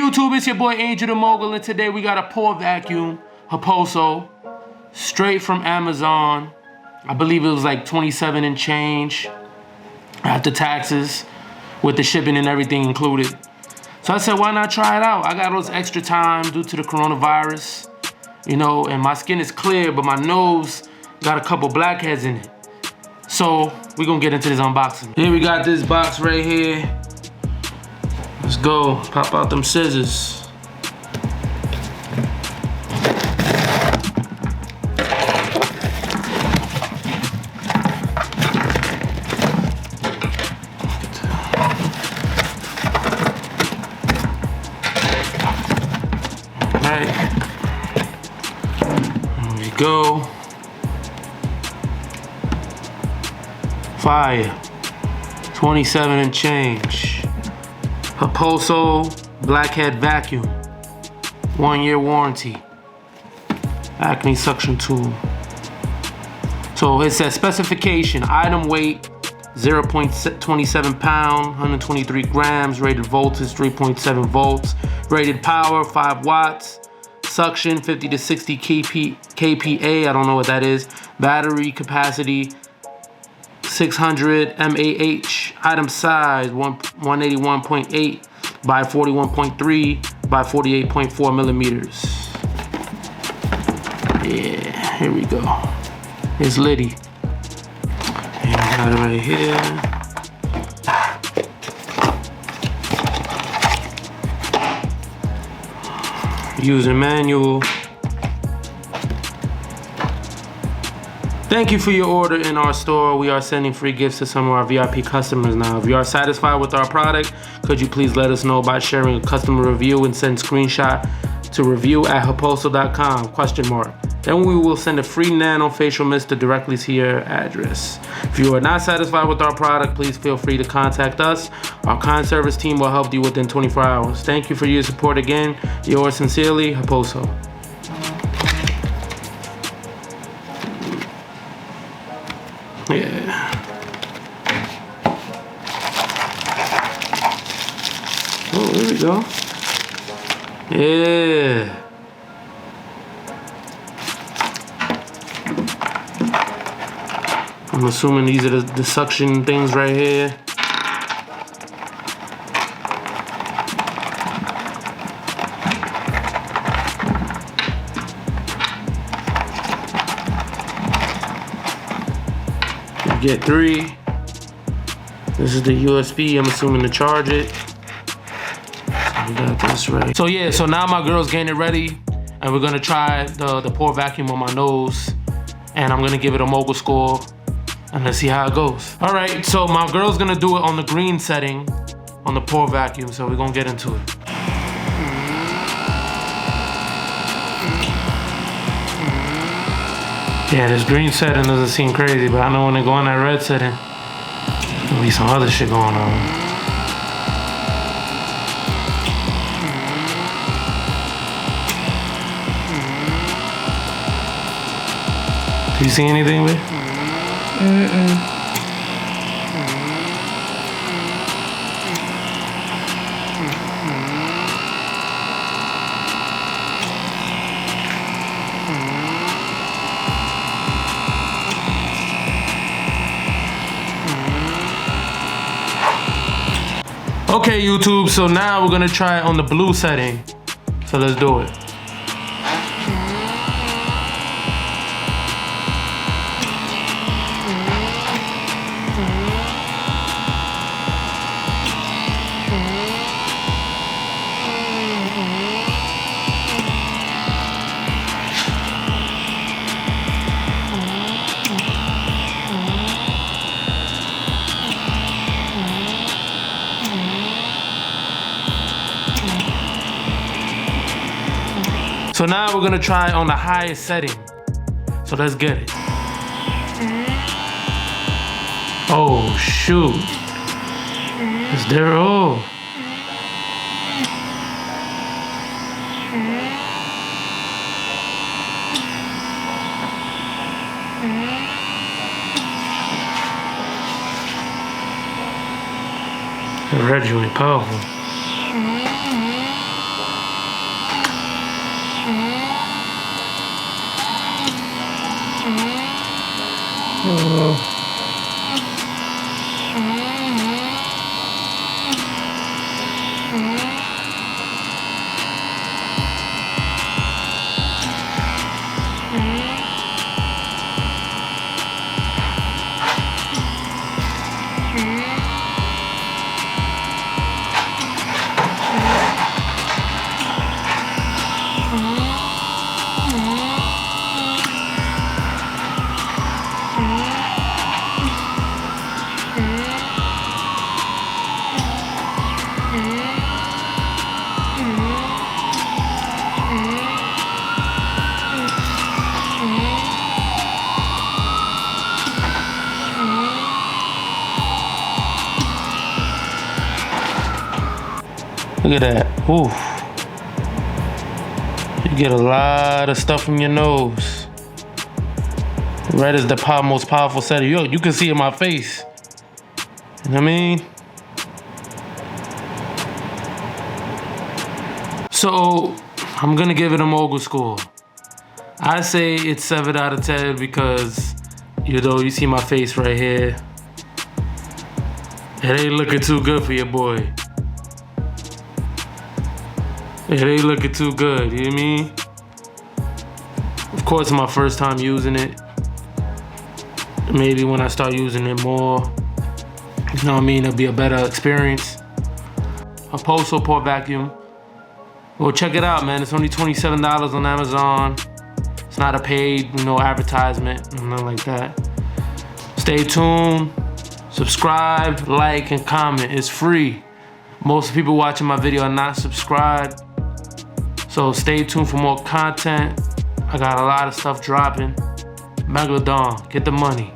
YouTube, it's your boy Angel the Mogul, and today we got a Pore vacuum, HOPOSO, straight from Amazon. I believe it was like 27 and change after taxes, with the shipping and everything included. So I said, why not try it out? I got all this extra time due to the coronavirus, you know, and my skin is clear, but my nose got a couple blackheads in it. So we're gonna get into this unboxing. Here we got this box right here. Let's go, pop out them scissors. Alright, there we go. Fire, 27 and change. HOPOSO Blackhead vacuum, 1-year warranty, acne suction tool. So it says specification, item weight 0.27 pound, 123 grams, rated voltage 3.7 volts, rated power 5 watts, suction 50 to 60 kPa, I don't know what that is, battery capacity 600 mAh, item size 181.8 by 41.3 by 48.4 millimeters. Yeah, here we go. It's litty. And we got it right here. User manual. Thank you for your order in our store. We are sending free gifts to some of our VIP customers now. If you are satisfied with our product, could you please let us know by sharing a customer review and send screenshot to review@hoposo.com, ? Then we will send a free nano facial mister directly to your address. If you are not satisfied with our product, please feel free to contact us. Our kind service team will help you within 24 hours. Thank you for your support again. Yours sincerely, HOPOSO. Yeah. Oh, there we go. Yeah. I'm assuming these are the suction things right here. Get 3. This is the USB, I'm assuming to charge it. We got this right. So yeah, so now my girl's getting it ready, and we're gonna try the Pore vacuum on my nose, and I'm gonna give it a mogul score, and let's see how it goes. All right, so my girl's gonna do it on the green setting on the Pore vacuum, so we're gonna get into it. Yeah, this green setting doesn't seem crazy, but I know when they go on that red setting, there'll be some other shit going on. Do you see anything, babe? Okay, YouTube, so now we're gonna try it on the blue setting. So let's do it. So now we're gonna try on the highest setting. So let's get it. Oh shoot. Is there, oh. The red joint powerful. Look at that. Ooh. You get a lot of stuff from your nose. Red is the most powerful setting. You can see in my face. You know what I mean? So, I'm gonna give it a mogul score. I say it's 7 out of 10 because, you know, you see my face right here. It ain't looking too good for your boy. It ain't looking too good, you know what I mean? Of course, it's my first time using it. Maybe when I start using it more, you know what I mean, it'll be a better experience. HOPOSO Pore Vacuum. Well, check it out, man. It's only $27 on Amazon. It's not a paid, you know, advertisement, nothing like that. Stay tuned, subscribe, like, and comment. It's free. Most people watching my video are not subscribed. So stay tuned for more content. I got a lot of stuff dropping. Megalodon, get the money.